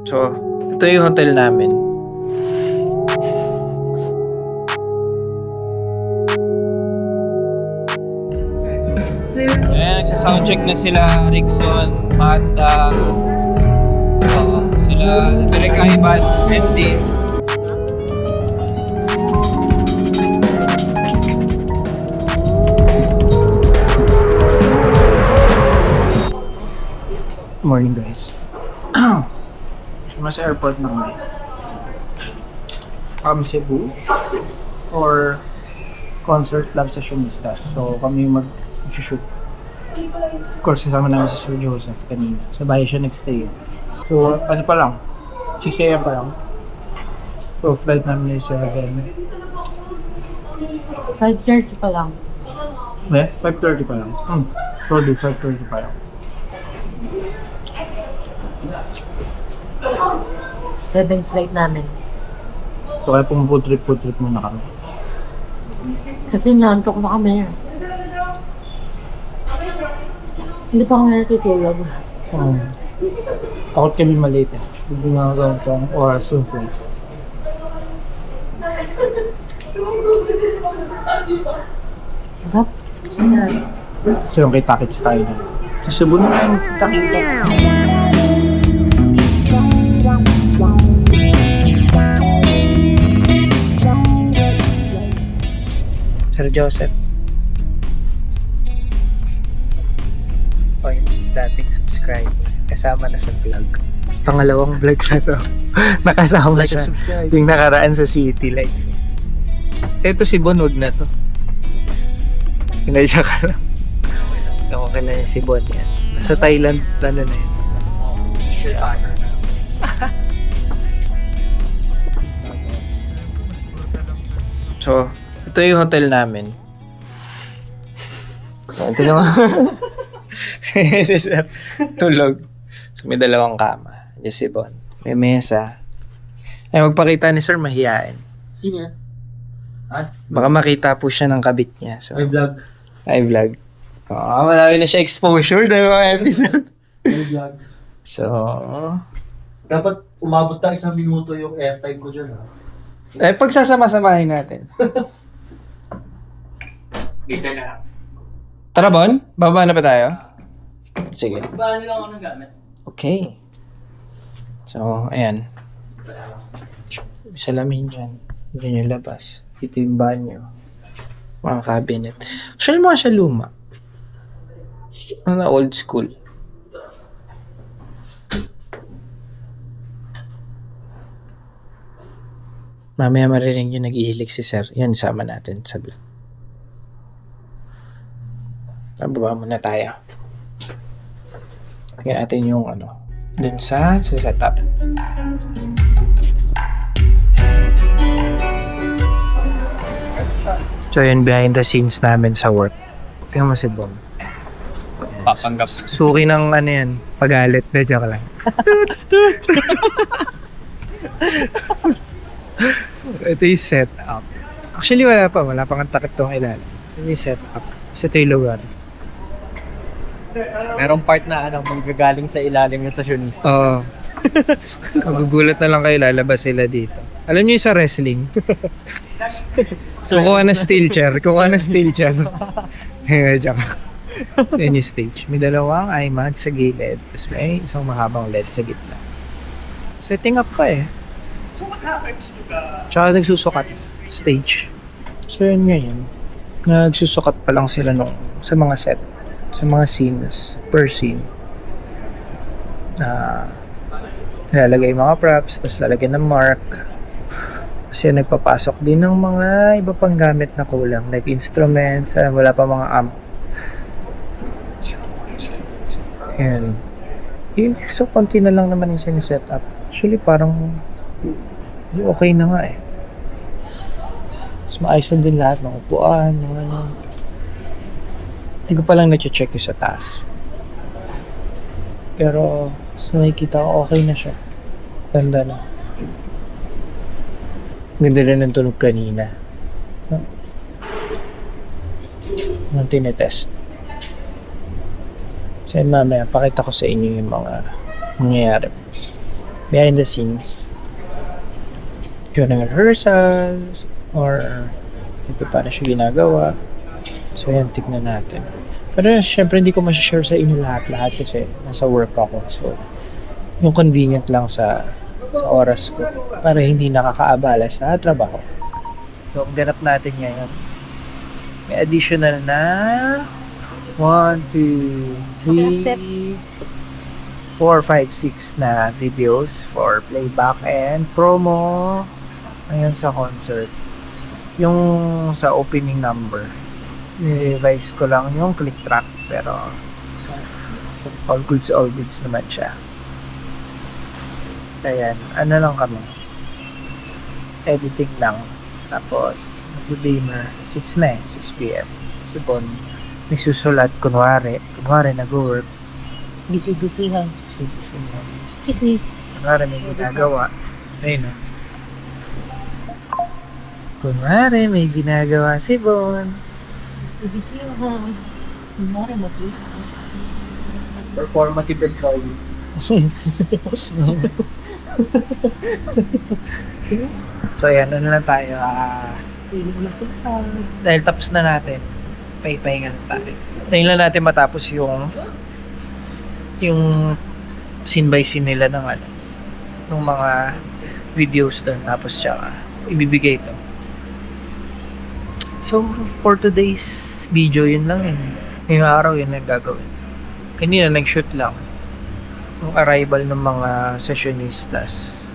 So, ito yung hotel namin. Ayan, nagsa-soundcheck na sila, Rickson, Banda, sila, Direk Ivan, MD. Morning guys. Nasa airport na kami. Cebu or concert Love Sessionistas. So kami mag-shoot. Of course, kasama namin si Sir Joseph kanina. Sa bahay siya nag-stay. So ano pa lang, 6 AM pa lang. So flight namin is 7. 5:30 pa lang. 5:30 pa lang. Sorry, 5:30 pa lang. 7 flight namin. So kaya pong food trip muna kami. Kasi nantok na kami. Hindi pa kami natutulog. Takot kami malate eh. Hindi nga gawin oras yung flight. Sarap. So yung kita-kits tayo na. Kasi buno na yung kita-kita. Sir Joseph. O yung dating subscriber. Kasama na sa vlog. Pangalawang vlog na to. Nakasama siya. Yung nakaraan sa City Lights. Ito si Bon, wag na to. Hinadya ka lang. Okay na yun si Bon yan. Sa Thailand, ano na yun. So, ito yung hotel namin. Ito naman. Si Sir, tulog. So, may dalawang kama. Diyan si Bon. May mesa. Ay, magpakita ni Sir, mahihain. Sino yan? Baka makita po siya ng kabit niya. So, May vlog. ay vlog. Marami na siya exposure na mga episode. May vlog. So, Dapat umabot tayo 1 minuto yung airtime ko dyan. Ha? pagsasama-samahin natin. Tara, Bon? Baba na ba tayo? Sige. Baan lang ako ng gamit. Okay. So, ayan. Salamin dyan. Diyan yung labas. Ito yung banyo. Mga cabinet. Actually, mga siya luma. Mga old school. Mamaya marinig yung nag-ihilig si Sir. Yan, sama natin sa vlog. Baba muna tayo. Tingnan natin yung dun sa setup. So yun, behind the scenes namin sa work. Tingnan mo si Bon. Papanggap. Suki ng yan, pagalit na joke lang. So ito yung setup. Actually wala pang takip tong ilalim. Ito yung setup. So ito yung lugar. Merong part na manggagaling sa ilalim yung stationista. Oo. Magugulat na lang kayo, lalabas sila dito. Alam niyo yung sa wrestling? Kukuha na steel chair. Joke. Sa any stage. May dalawang iMac sa gilid. Tapos may isang mahabang LED sa gitna. Setting up pa eh. So what happens to the... Tsaka nagsusukat. Stage. So yun ngayon. Nagsusukat pa lang sila sa mga set. Sa mga scenes. Per scene. Nilalagay yung mga props. Tapos lalagyan ng mark. Kasi nagpapasok din ng mga iba pang gamit na kulang. Like instruments. Wala pa mga amp. Ayan. So, konti na lang naman yung siniset up. Actually, parang okay na nga eh. Mas maayos na din lahat ng upuan, yung Hindi ko palang na-check yung sa taas. Pero, sa nakikita ko, okay na siya. Ganda na. Ganda rin ng tunog kanina. Nung tinetest. So mamaya, pakita ko sa inyo yung mga nangyayari. behind the scenes. During rehearsals, or ito para siya ginagawa. So yan, tignan natin. Pero syempre hindi ko masashare sa inyo lahat kasi nasa work ako. So yung convenient lang sa oras ko para hindi nakakaabala sa trabaho. So ang ganap natin ngayon, may additional na 1, 2, 3, 4, 5, 6 na videos for playback and promo ngayon sa concert. Yung sa opening number, ni-revise ko lang yung click track pero all goods naman siya. So ayan, ano lang kami, editing lang, tapos mag-gamer, 6 na 6 p.m. Si Bon nagsusulat, kunwari nag-work, Busy-busyhan. busy Excuse me. kunwari may ginagawa. Ayun o. Kunwari may ginagawa si Bon. Busy-busyhan. Kumari mas Performative and drawing. So ayan, ano lang tayo, dahil tapos na natin, pahinga lang tayo. Tayo lang natin matapos yung scene by scene nila ng ng mga videos doon, tapos tsaka ibibigay ito. So for today's video, yun lang yun. Ngayong araw yun ang gagawin. Kanina nag-shoot lang yung arrival ng mga sessionistas,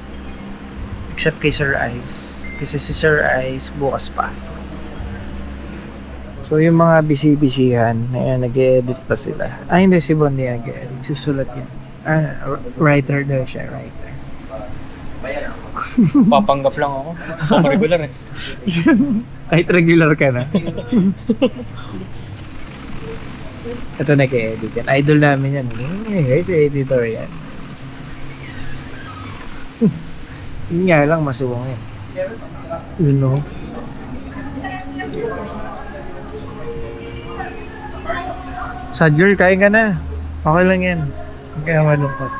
except kay Sir Ice, kasi si Sir Ice bukas pa. So yung mga busy-busyhan, ayan, nag-edit pa sila. Hindi, si Bondi nag-edit, susulat yan. Writer daw siya, writer. Papanggap lang ako. So, regular eh. Kahit regular ka na. Ito nag-edit yan. Idol namin yan. Guys, editor yan. Yun nga lang, masuwang yan. You know? Sad girl, kain ka na. Okay lang yan. Huwag kaya malungkot.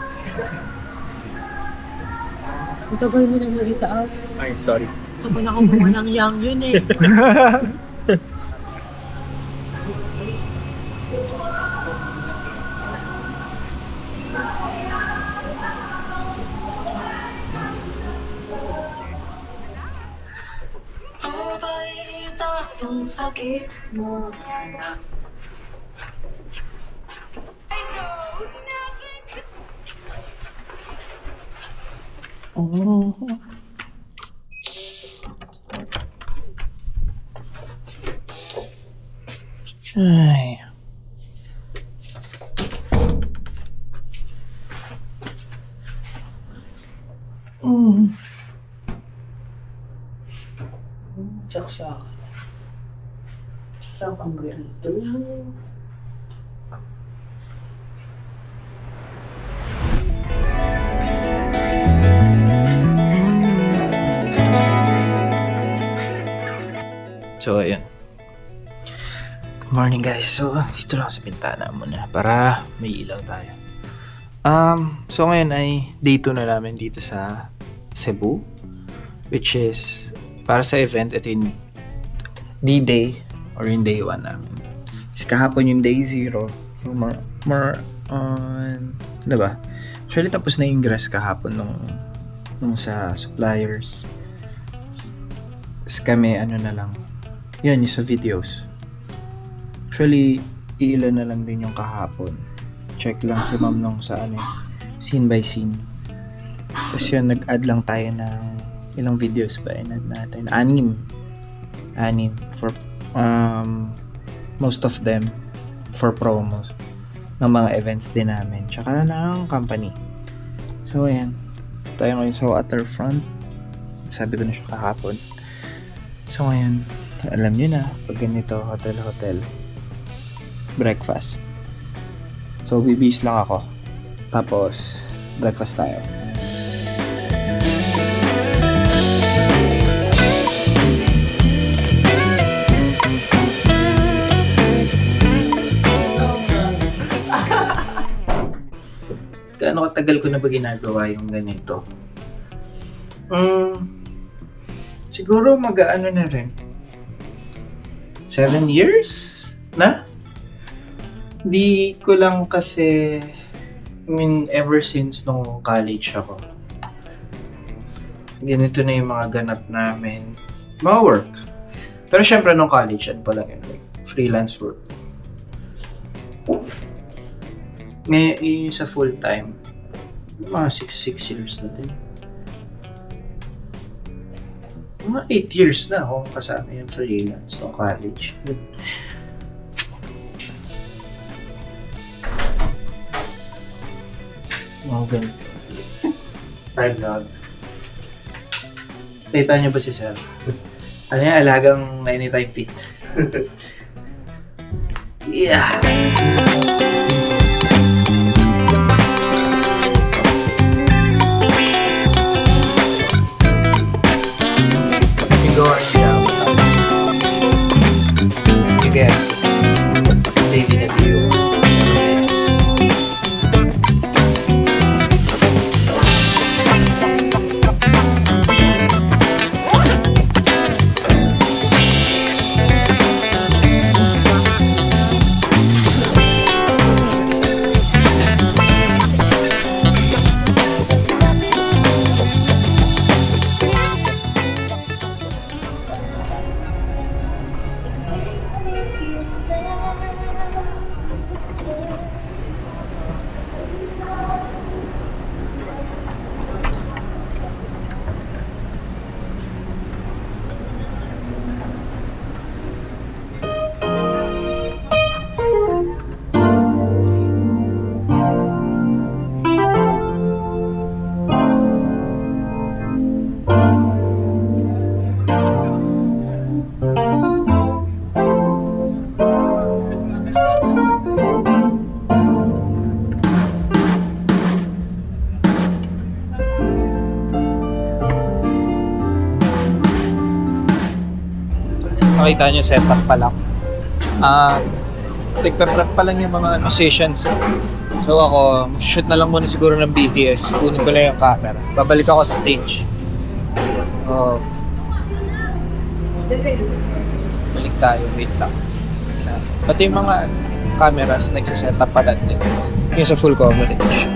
Ang tagal mo na itaas. Ay, sorry. Gusto ko na kumuha ng yang yun eh. Ang sakit mo. Ay. Saksak. Saksak ang ganito. So, ayun. Good morning guys. So, dito lang sa bintana muna para may ilaw tayo. So ngayon ay day 2 na namin dito sa Cebu, which is para sa event. Ito yung D-Day or yung day 1 namin. Kasi kahapon yung day 0. More on, diba? Actually tapos na yung ingress kahapon nung sa suppliers. Tapos kami ano na lang, yun yung sa videos. Actually, ilan na lang din yung kahapon. Check lang si ma'am nung sa scene by scene. Tapos yun, nag-add lang tayo ng ilang videos ba in-add natin? 6 for most of them for promos ng mga events din namin. Tsaka ng company. So ayan, tayo ngayon sa waterfront. Sabi ko na siya kahapon. So ngayon, alam nyo na, pag ganito, hotel, breakfast. So, bibis lang ako. Tapos, breakfast tayo. gaano katagal ko na ba ginagawa yung ganito? Siguro mag-ano na rin. 7 years na? Di ko lang kasi, ever since nung college ako. Ganito na yung mga ganap namin. Mga work. Pero syempre nung college, ano pa lang yun, like, freelance work. Ngayon, yung sa full time, mga 6 years na din. Mga 8 years na akong kasama yung freelance nung college. Mga ganun. Time na. Kita niyo ba si Sir? Ano yan? Alagang anytime fit. Yeah! Igor siya. Again, David at you. makes me feel sad. Makita nyo setup pa lang. Nagpe-prep pa lang yung mga musicians. So ako, shoot na lang muna siguro ng BTS. Kunin ko lang yung camera. Babalik ako sa stage. Balik tayo, wait lang. Pati yung mga cameras, nagsisetup pa lang din. Yung sa full coverage.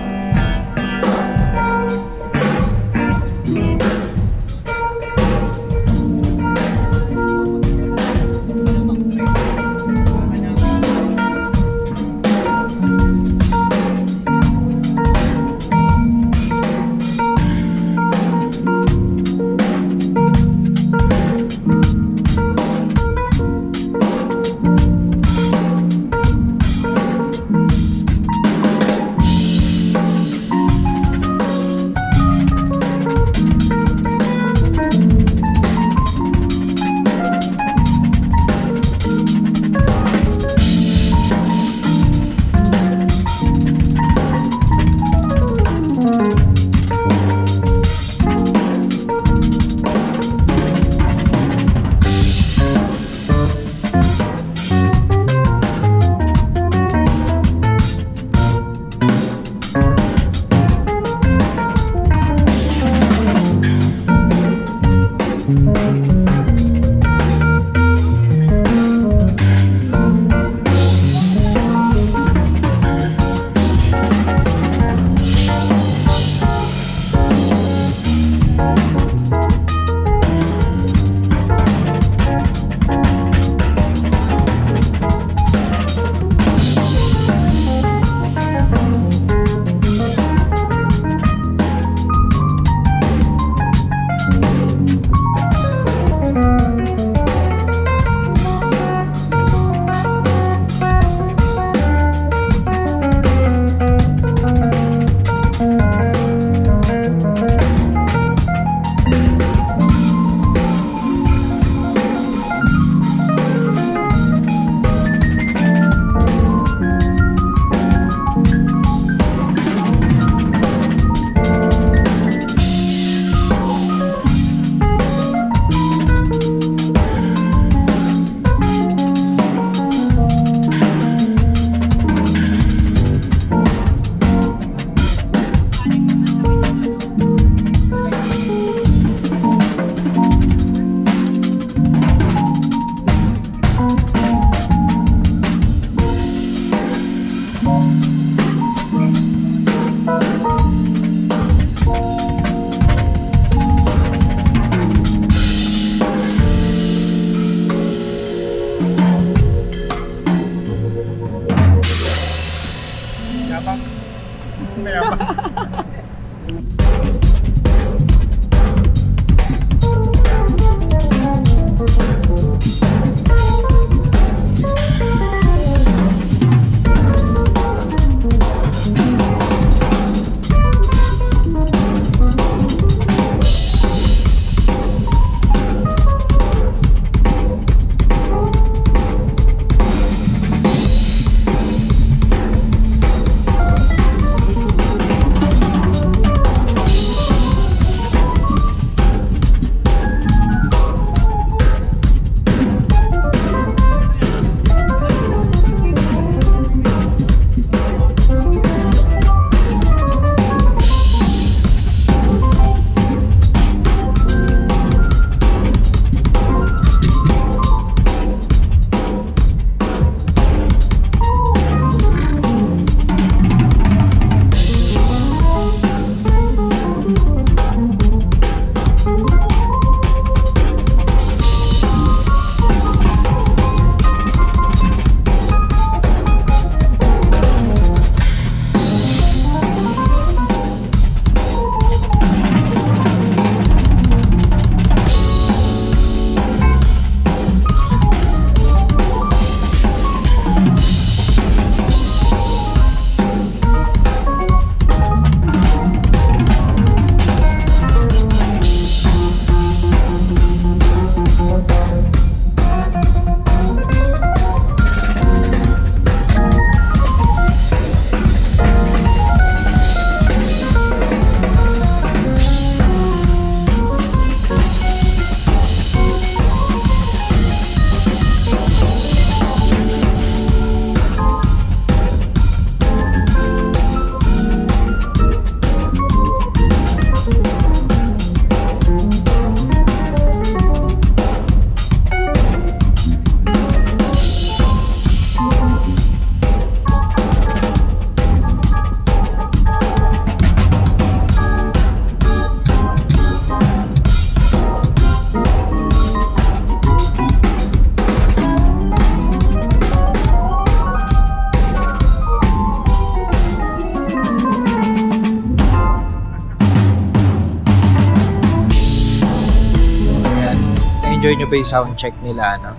Na-enjoy nyo ba yung soundcheck nila, ano?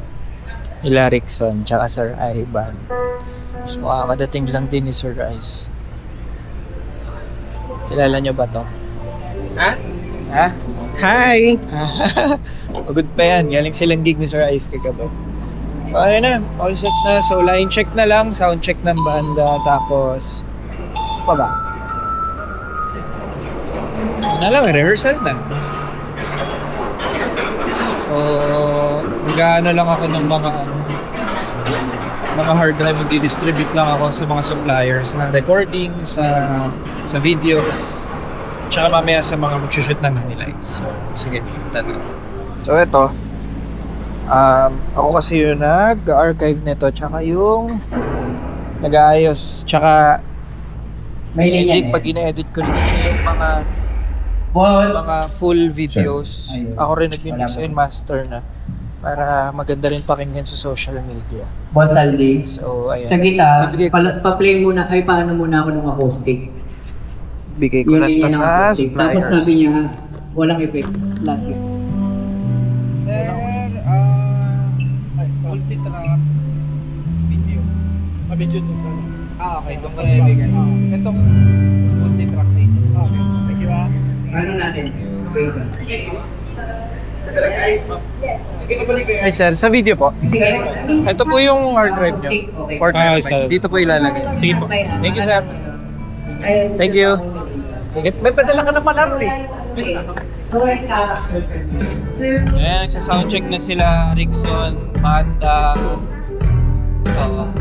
Nila Rickson, tsaka Sir Ivan. So, kadating lang din ni Sir Ice. Kilala nyo ba to? Ha? Ha? Hi! Pagod pa yan. Galing silang gig ni Sir Ice kagabi. So, ayun na. All set na. So, line check na lang. Sound check ng banda. Tapos, ano pa ba? Ano lang, rehearsal na. So, nag-ano lang ako ng mga hard drive, mag-distribute lang ako sa mga suppliers sa recording, sa videos, tsaka mamaya sa mga mag-shoot ng highlights. So, sige, tanong. So, ito. Ako kasi yung nag-archive nito, tsaka yung nag-aayos, tsaka may edit. Pag ina-edit ko rin kasi yung mga full videos. Ako rin nag-mix and master na para maganda rin pakinggan sa social media. Boss Aldi, So, ayan. sa guitar, pa-play muna, ay paano muna ako ng acoustic. Bigay ko na ito ng sa acoustic. suppliers. Tapos sabi niya, walang effect. Flat yun. Sir, multi-track video. Video dun sa Okay. Itong ko na ibigay. Itong multi-track sa inyo. Okay. Thank you ah. Ano natin? Wait. Ay sir, sa video po. Sige. Ito po yung hard drive nyo. Okay. For Ah, terabyte. sir. Dito po ilalagay. Sige po. Thank you sir. Thank you. May padala ka na pala eh. Ayan, nagsa-soundcheck na sila, Rickson, Banda,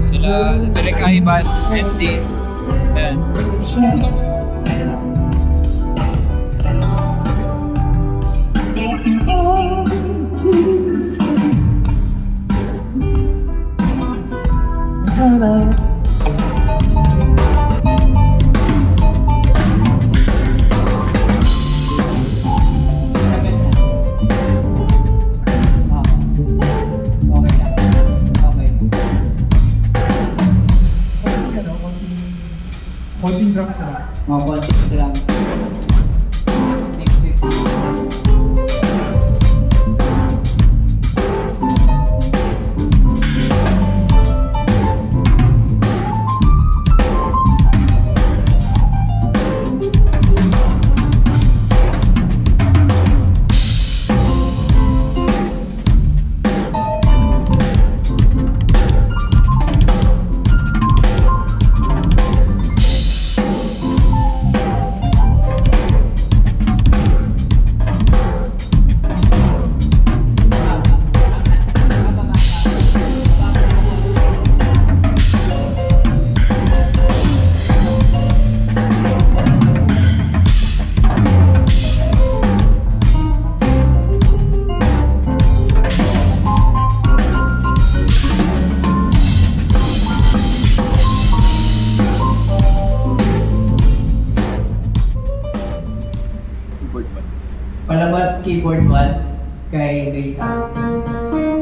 sila, Direk Ivan, MD. Ayan. Konting drums na. Mga konti lang. Next 50. Palabas keyboard 1 kay base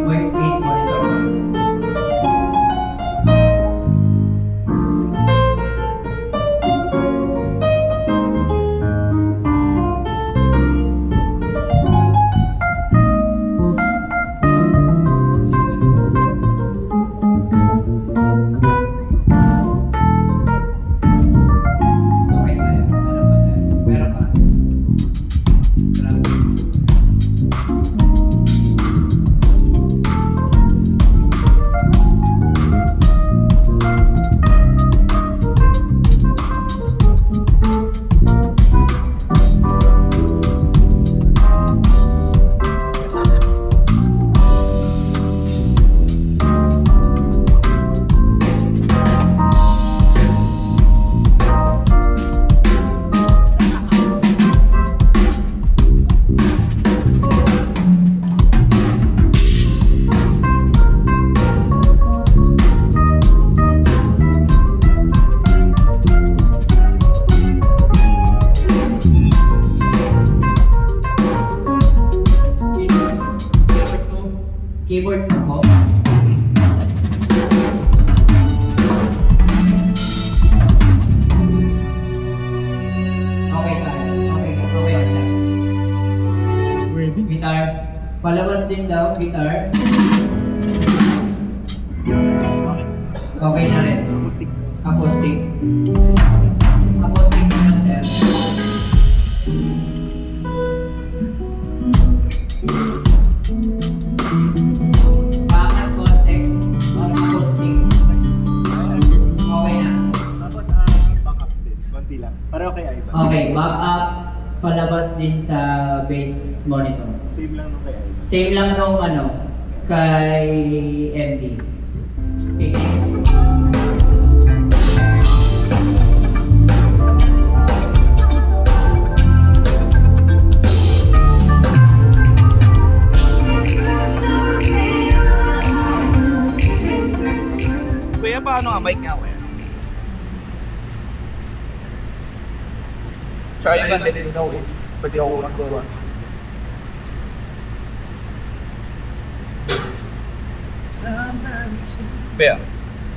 Wait, base monitor. Okay ba yan? Meron pa. Keyboard mo. Okay tayo. Okay. Ready? Guitar. Palabas din daw, guitar. Okay na rin. Acoustic. Acoustic. Acoustic na sir. Bakit acoustic? Acoustic. Okay na. Tapos backup din. Konti lang. Pareho kay Ivan. Okay, back up. Palabas din sa base monitor. Same lang nung kay Ivan. Same lang nung kay MD. Okay. Kuya, paano nga? Mic nga, kuya. So, Ivan, let me know if pwede ako magawa. Kuya,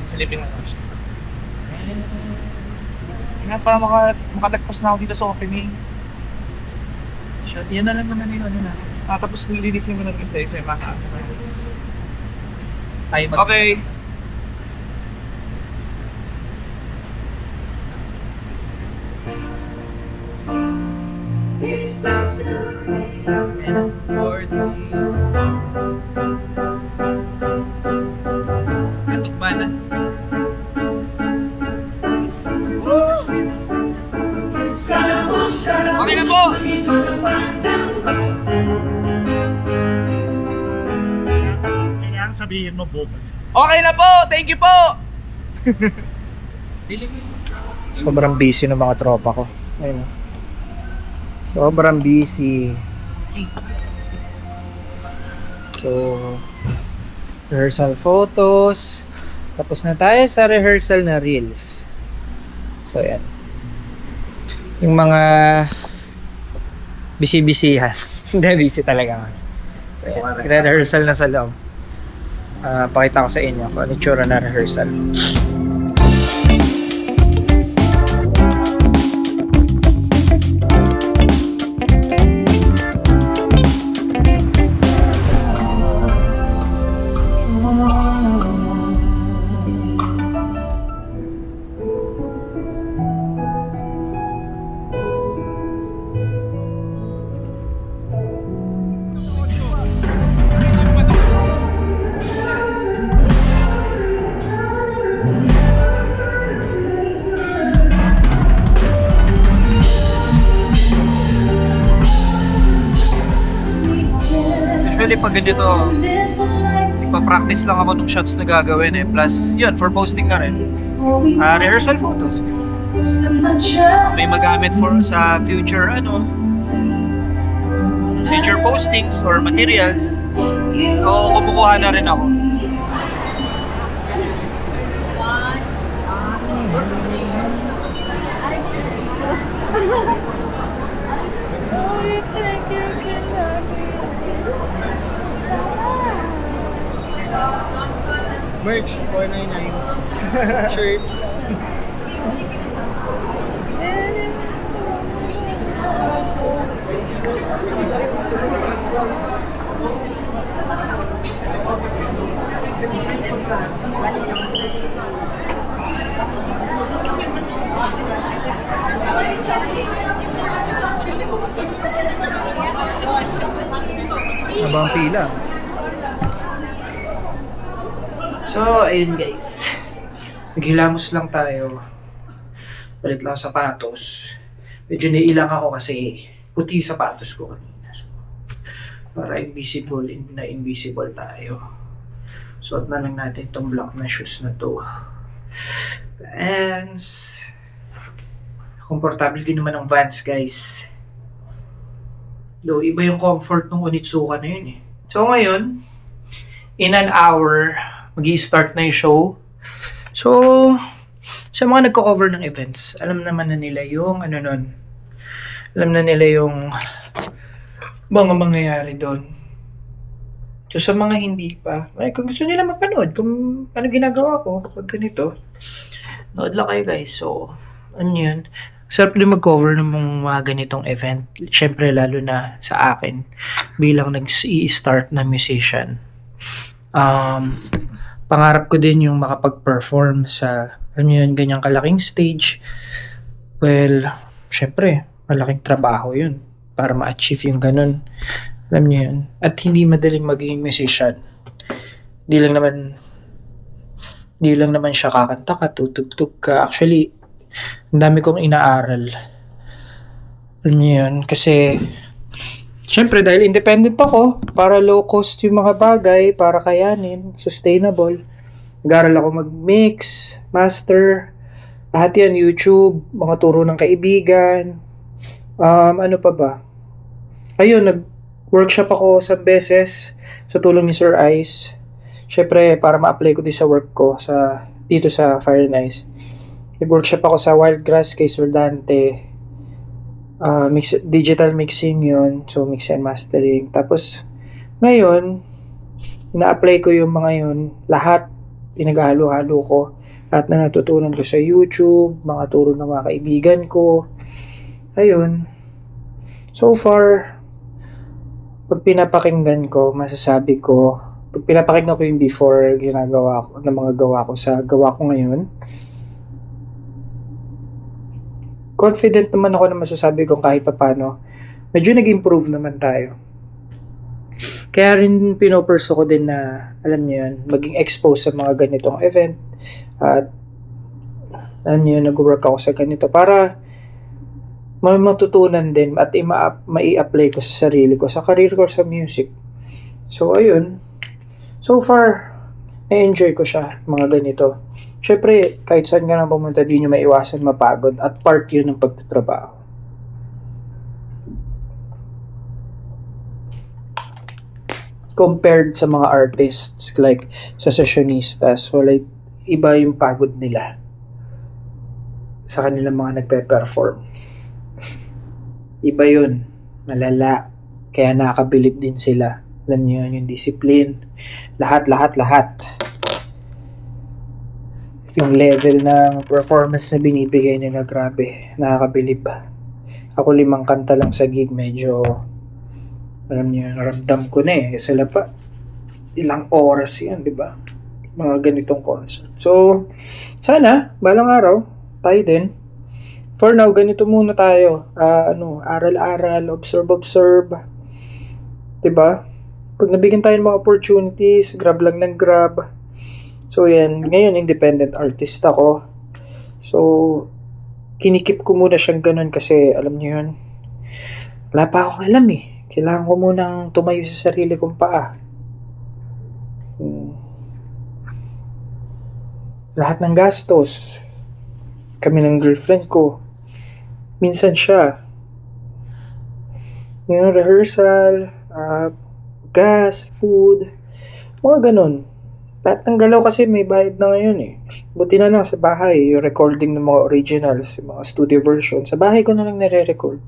sisilipin mo ito. Nga, para makalagpas na ako dito sa opening. Shot, yan na lang naman yun. Tapos nililisin mo na isa-isa yung mga cameras. Okay. Gantok ba na? Okay na po! Kailangan sabihin mo vocal. Okay na po! Thank you po! Sobrang busy ng mga tropa ko. Ayun. Sobrang busy. So, rehearsal photos. Tapos na tayo sa rehearsal na reels. So, yan. Yung mga busy-busyhan. Hindi, busy talaga. So, yan. Rehearsal na sa loob. Pakita ko sa inyo kung ano itsura na rehearsal. Usually pag ganito, pa-practice lang ako ng shots na gagawin eh. Plus, yun, for posting na rin. Rehearsal photos. May magamit for sa future, future postings or materials. O kumukuha na rin ako. Merch, $4.99. Shirts. Habang pila. So, ayun guys. Naghilamos lang tayo. Palit lang sapatos. Medyo nailang ako kasi puti yung sapatos ko kanina. Para invisible, na invisible tayo. Suot na lang natin itong black na shoes na to. Vans. Komportable din naman ang Vans, guys. Though, iba yung comfort ng Onitsuka na yun eh. So, ngayon, in an hour, mag-i-start na yung show. So, sa mga nagko-cover ng events, alam naman na nila yung alam na nila yung mga mangyayari doon. So, sa mga hindi pa, kung gusto nila mapanood, kung ano ginagawa ko kapag ganito, nood lang kayo guys. So, ano yun? Sarap din mag-cover ng mga ganitong event. Siyempre, lalo na sa akin, bilang nag-i-start na musician. Pangarap ko din yung makapag-perform sa, ganyang kalaking stage. Well, syempre, malaking trabaho yun para ma-achieve yung ganun. Alam niyo yun. At hindi madaling maging musician. Di lang naman siya kakanta ka, tutugtog ka. Actually, ang dami kong inaaral. Alam niyo yun. Kasi, syempre, dahil independent ako, para low cost yung mga bagay, para kayanin, sustainable. Nag-aral ako mag-mix, master, lahat yan, YouTube, mga turo ng kaibigan, ano pa ba? Ayun, nag-workshop ako sa beses, sa tulong ni Sir Ice. Syempre, para ma-apply ko din sa work ko, dito sa Fire and Ice. Nag-workshop ako sa Wildgrass kay Sir Dante. Digital mixing yun. So, mix and mastering. Tapos, ngayon, ina-apply ko yung mga yun. Lahat, pinaghalo-halo ko. Lahat na natutunan ko sa YouTube, mga turo ng mga kaibigan ko. Ayun. So far, pag pinapakinggan ko, masasabi ko, pag pinapakinggan ko yung before ginagawa ko, ng mga gawa ko sa gawa ko ngayon, confident naman ako na masasabi kong kahit paano, medyo nag-improve naman tayo. Kaya rin pinoperso ko din na, alam niyo yun, maging exposed sa mga ganitong event. At, alam niyo yun, nag-work ako sa ganito para may matutunan din at mai-apply ko sa sarili ko, sa career ko sa music. So, ayun. So far, na-enjoy ko siya, mga ganito. Siyempre, kahit saan ka na pumunta, di nyo maiwasan mapagod at part yun ng pagtatrabaho. Compared sa mga artists, like sa sessionistas, wala, iba yung pagod nila sa kanilang mga nagpe-perform. Iba yun, malala. Kaya nakakabilib din sila. Alam nyo yun, yung discipline. Lahat. Yung level ng performance na binibigay nila, grabe, nakakabilib. Ako 5 kanta lang sa gig, medyo, alam niyo, ramdam ko na eh. Sila pa, ilang oras yan, di ba? Mga ganitong concert. So, sana, balang araw, tayo din. For now, ganito muna tayo. Aral-aral, observe. Di ba? Pag nabigyan tayo ng mga opportunities, grab lang ng grab. So, yan. Ngayon, independent artist ako. So, kinikip ko muna siyang ganun kasi, alam niyo yun, wala pa akong alam eh. Kailangan ko munang tumayo sa sarili kong paa. Lahat ng gastos, kami ng girlfriend ko, minsan siya. Yung rehearsal, gas, food, mga ganun. Lahat ng galaw kasi may bayad na ngayon eh. Buti na lang sa bahay, yung recording ng mga originals, yung mga studio version, sa bahay ko na lang nare-record.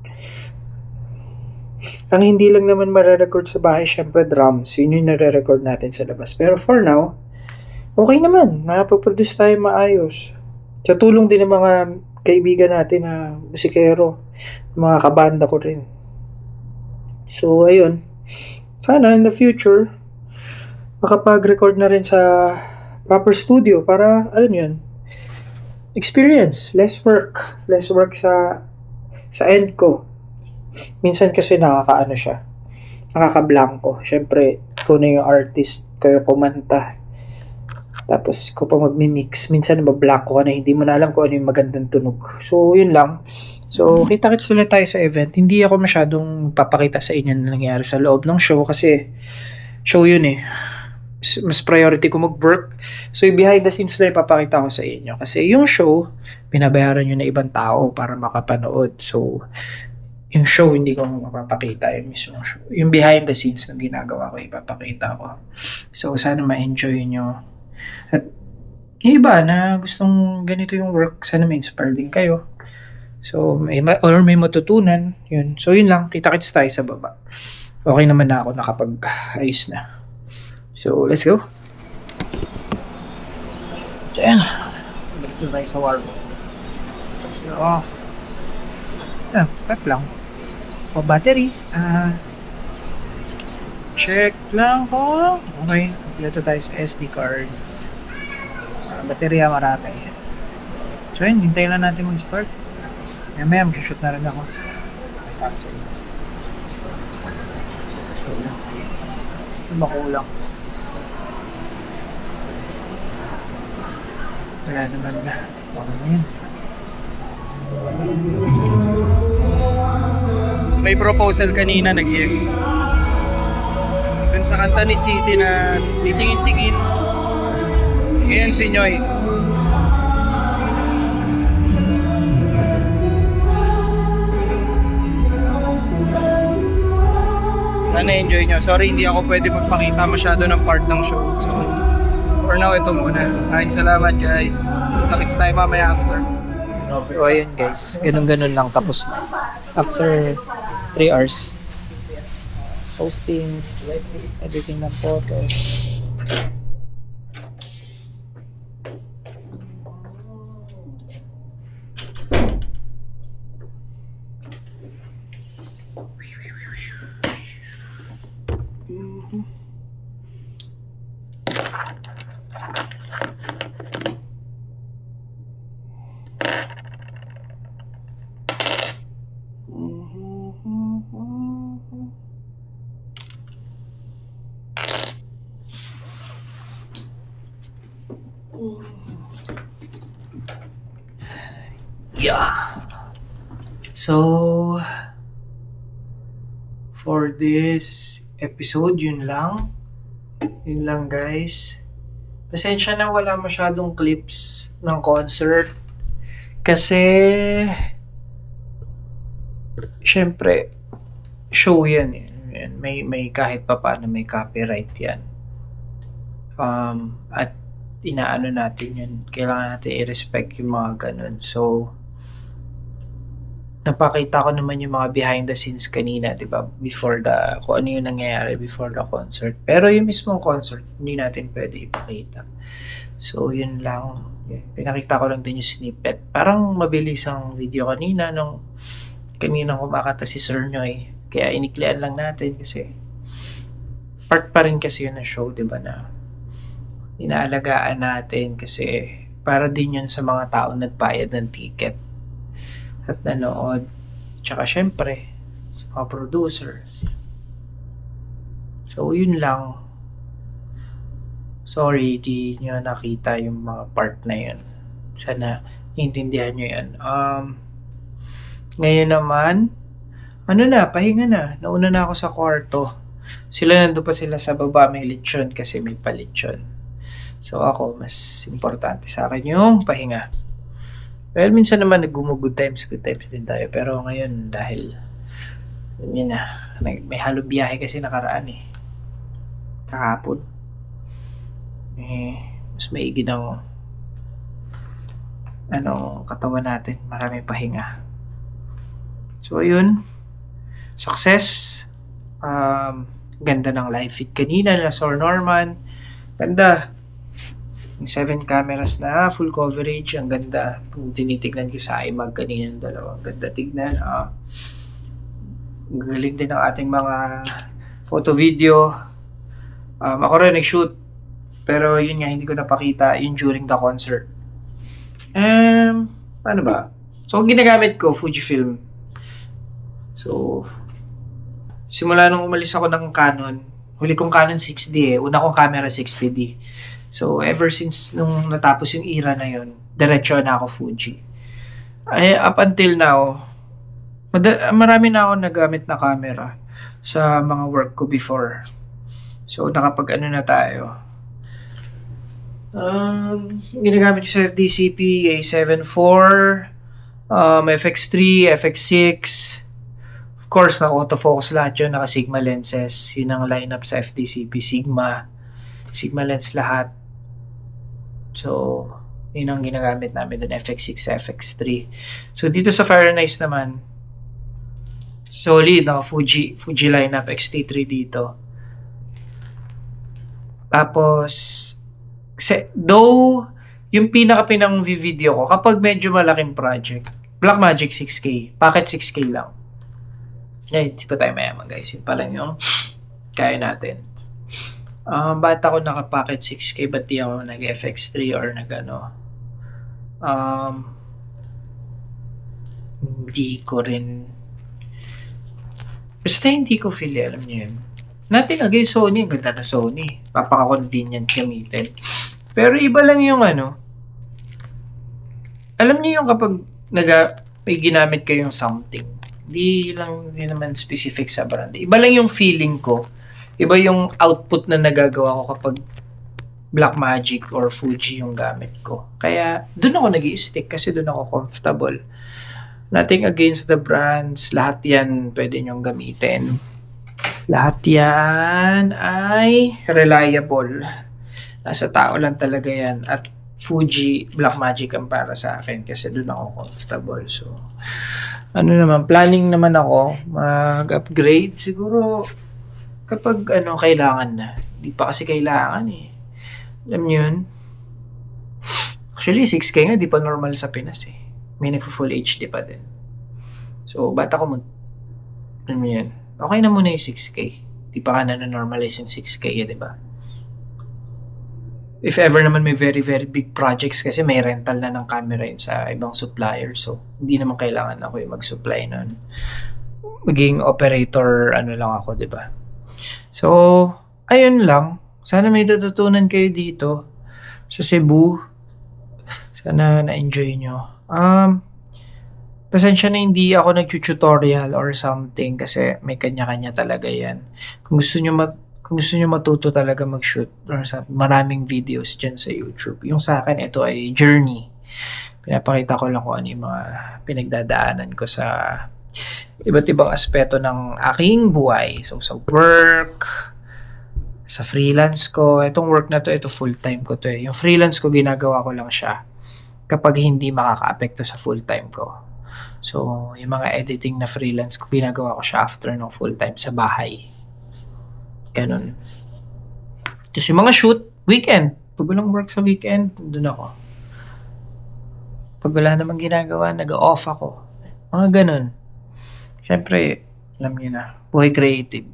Ang hindi lang naman mare-record sa bahay, syempre drums, yun yung nare-record natin sa labas. Pero for now, okay naman, nakapag-produce tayo maayos. Sa tulong din ng mga kaibigan natin na musikero, mga kabanda ko rin. So, ayun. Sana in the future, makapag-record na rin sa proper studio para, alam yun, experience, less work sa end ko. Minsan kasi nakakaano siya, nakaka-blanco. Siyempre, ikaw na yung artist, kayo kumanta. Tapos, ikaw pa magmi-mix. Minsan, mablanco ka na, hindi mo na alam kung ano yung magandang tunog. So, yun lang. So, kita-kits ulit tayo sa event. Hindi ako masyadong papakita sa inyo na nangyari sa loob ng show kasi show yun eh. Mas priority ko mag-work. So, yung behind the scenes na ipapakita ko sa inyo. Kasi yung show, pinabayaran nyo na ibang tao para makapanood. So, yung show, hindi ko mapapakita yung mismo show. Yung behind the scenes na ginagawa ko, ipapakita ko. So, sana ma-enjoy nyo. At yung iba na gustong ganito yung work, sana ma-inspire din kayo. So, may matutunan. Yun. So, yun lang. Kita-kits tayo sa baba. Okay naman na ako nakapag-ayos na. So, let's go. Diyan. Balik na tayo sa war room. So, prep lang. O, battery. Check lang ko. Okay. Dito tayo sa SD cards. Baterya marami. So, yun. Hintayin lang natin mag-start. Mamaya, mag-shoot na rin ako. So, ito makulang. Wala naman na. Okay na yun. May proposal kanina nag-yes. Dun sa kanta ni City na titingin-tingin. Ngayon si Nyoy. Sana enjoy nyo. Sorry, hindi ako pwede magpakita masyado ng part ng show. So, for now, ito muna. Maraming salamat guys. Nakits tayo mamaya after. So, ayun guys. Ganun-ganun lang. Tapos na. After 3 hours. Posting, editing ng photos. Yeah. So, for this episode, yun lang. Yun lang guys. Pasensya na wala masyadong clips ng concert. Kasi, syempre, show yan. May kahit pa paano may copyright yan. At inaano natin yun. Kailangan natin i-respect yung mga ganun. So, napakita ko naman yung mga behind the scenes kanina, di ba? Before kung ano yung nangyayari before the concert. Pero yung mismong concert, hindi natin pwede ipakita. So, yun lang. Pinakita ko lang din yung snippet. Parang mabilis ang video kanina kanina kumakanta si Sir Nyoy. Kaya iniklian lang natin kasi part pa rin kasi yun ng show, di ba, na inaalagaan natin kasi para din yun sa mga taong nagbayad ng ticket at nanood. Tsaka syempre, sa mga producers. So, yun lang. Sorry, di nyo nakita yung mga part na yun. Sana, intindihan nyo yan. Ngayon naman, Pahinga na. Nauna na ako sa kwarto. Nandun pa sila sa baba, may lechon kasi may palechon. So ako, mas importante sa akin yung pahinga. Well, minsan naman good times din tayo. Pero ngayon, dahil, yun na, may halong biyahe kasi nakaraan kahapon. Mas maigi ng katawan natin. Maraming pahinga. So, ayun. Success. Ganda ng live feed kanina na Sir Norman. Ganda. Yung 7 cameras na full coverage. Ang ganda. Kung tinitignan ko sa iMag kanina ng dalawa. Ang ganda tignan. Galing din ang ating mga photo video. Ako rin nag-shoot. Pero yun nga, hindi ko napakita yun during the concert. Ano ba? So, ang ginagamit ko, Fujifilm. So, simula nung umalis ako ng Canon, huli kong Canon 6D una kong camera 60D. So, ever since nung natapos yung era na yun, diretso na ako Fuji. Up until now, marami na ako nagamit na camera sa mga work ko before. So, nakapag na tayo. Ginagamit ko sa FDCP, A7 IV, FX3, FX6. Of course, naka-autofocus lahat yun, naka-Sigma lenses. Yun ang lineup sa FDCP, Sigma lens lahat. So, yun ang ginagamit namin dun, FX6, FX3. So, dito sa Fahrenheit naman, solid, Fuji lineup, X-T3 dito. Tapos, though, yung pinaka-pinang video ko, kapag medyo malaking project, Blackmagic 6K, packet 6K lang. Hindi pa tayo mayaman guys, yun pa lang yung kaya natin. Ba't ako naka-packet 6K, ba't di ako nag-FX3 or hindi ko rin, basta hindi ko feel, alam niyo yun. Natin agay Sony, ang ganda na Sony. Papaka-convenient gamitin. Pero iba lang yung alam niyo yung kapag may ginamit kayong something, di naman specific sa brand. Iba lang yung feeling ko. Iba yung output na nagagawa ko kapag Blackmagic or Fuji yung gamit ko. Kaya doon ako nag-i-stick kasi doon ako comfortable. Nothing against the brands. Lahat yan pwede nyong gamitin. Lahat yan ay reliable. Nasa tao lang talaga yan. At Fuji, Blackmagic ang para sa akin kasi doon ako comfortable. So, planning naman ako mag-upgrade siguro kapag kailangan na. Di pa kasi kailangan Alam niyo yun? Actually, 6K nga, di pa normal sa Pinas May nagpo-full HD pa din. So, ba't ako alam niyo yun? Okay na muna yung 6K. Di pa ka na-normalize yung 6K, di ba? If ever naman may very, very big projects kasi may rental na ng camera yun sa ibang supplier. So, hindi naman kailangan ako yung mag-supply nun. Maging operator, lang ako, di ba? So, ayun lang. Sana may natutunan kayo dito sa Cebu. Sana na-enjoy nyo. Pasensya na hindi ako nag-tutorial or something kasi may kanya-kanya talaga yan. Kung gusto nyo matuto talaga mag-shoot or maraming videos dyan sa YouTube. Yung sa akin, ito ay journey. Pinapakita ko lang kung ano yung mga pinagdadaanan ko sa iba't ibang aspeto ng aking buhay. So, sa work, sa freelance ko. Itong work na to, ito full-time ko to Yung freelance ko, ginagawa ko lang siya kapag hindi makaka-apekto sa full-time ko. So, yung mga editing na freelance ko, ginagawa ko siya after ng full-time sa bahay. Ganun. Kasi mga shoot, weekend. Pag walang work sa weekend, doon ako. Pag wala namang ginagawa, nag-off ako. Mga ganun. Siyempre, alam niyo na, buhay creative.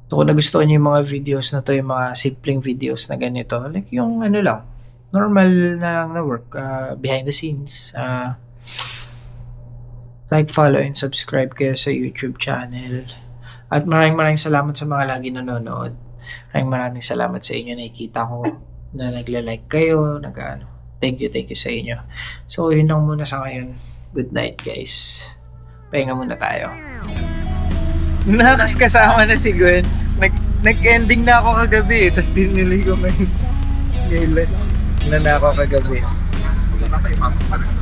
So, kung nagustuhan niyo yung mga videos na to, yung mga simpleng videos na ganito, like yung lang, normal na work, behind the scenes, like, follow, and subscribe kayo sa YouTube channel. At maraming salamat sa mga lagi nanonood. Maraming salamat sa inyo. Nakikita ko na nagla-like kayo. Thank you sa inyo. So, yun lang muna sa ngayon. Good night, guys. Pahinga muna tayo. Nakas kasama na si Gwen. Nag-ending na ako kagabi tapos dinuloy ko ngayon. Na ako kagabi.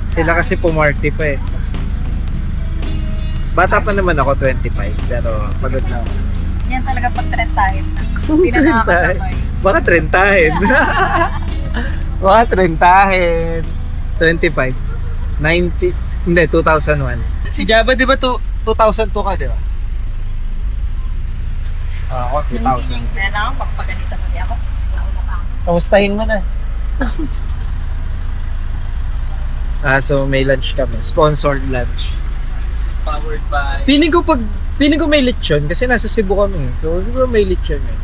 Sila kasi pumarty pa eh. Bata pa naman ako, 25, pero pagod na ako. Yan talaga pag trentahin na. Hindi na Trentahin? nakakasabay. Baka trentahin. Baka trentahin. 25. 90, hindi, 2001. Si Java, di ba 2002 ka, di ba? Ako, 2000. Kailangan magpagalitan na ako. Kamustahin mo na. So may lunch kami. Sponsored lunch. Powered by... Piling ko may lechon kasi nasa Cebu kami. So siguro may lechon yun.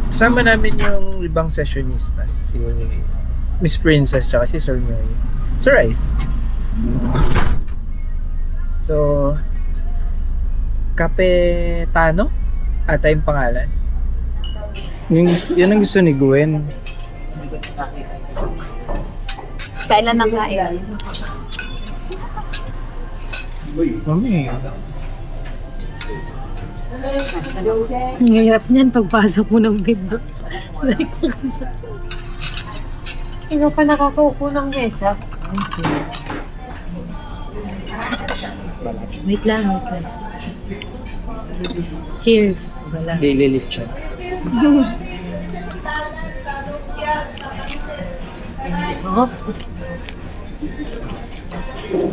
Kasama namin yung ibang sessionistas. Si Miss Princess tsaka si Sir Noy. Sir Ice. So, Kapetano? Ata yung pangalan. Yun ang gusto ni Gwen. Kailan na kaya? Mami. Ang hirap niyan pagpasok mo ng bibig. Like, ikaw pa nakakaupo ng mesa. Wait lang. Cheers. Wala. Daily lechon. Oh,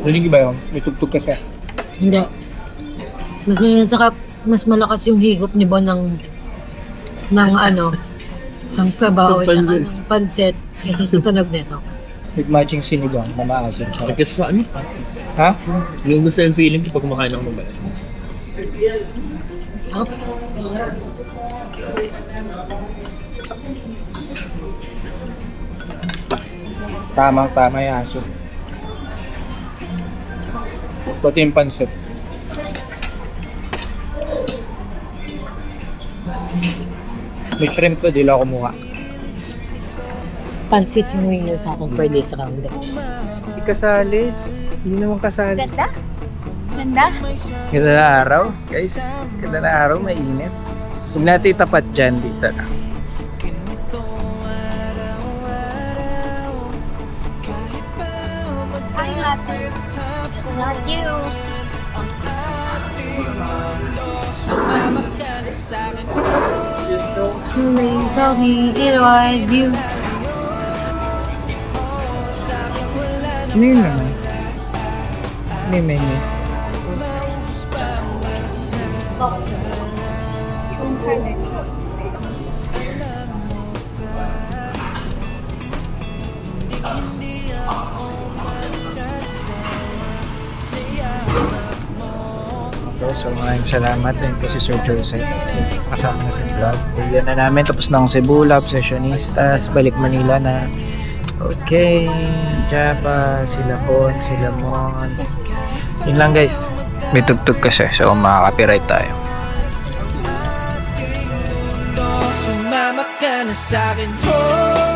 Rinig ba yun? May tugtog ka siya. hindi. Mas malakas yung higop ni Bon ng ng sabaw Ng ng pansit kasi sa tunog nito. With matching sinigang na maasin. Kasi sa ano? Ha? Yung gusto yung feeling ko pag kumakain ako ng balat. Oh, Tamang-tama yung aso. Pati yung pansit. May shrimp ko, di lang ako kumuha. pansit yung ngayon sa akin per day sa calendar. Hindi kasali. Hindi naman kasali. Ganda? Ganda? Ganda na araw, guys. Ganda na araw, mainit. Huwag natin tapat dyan dito na. Ay, ate. Not you. They told me it was you. Ano yun naman? Ano yung menu? So maraming salamat din po si Sir Joseph. Kasama na sa vlog. Bigyan na namin. Tapos na ang Cebu Lab, Sessionistas, balik Manila na. Okay, Java, sila Bon, sila Mon. Yun lang guys. May tugtog kasi so makaka-copyright tayo. Sumama ka na sa'kin, oh.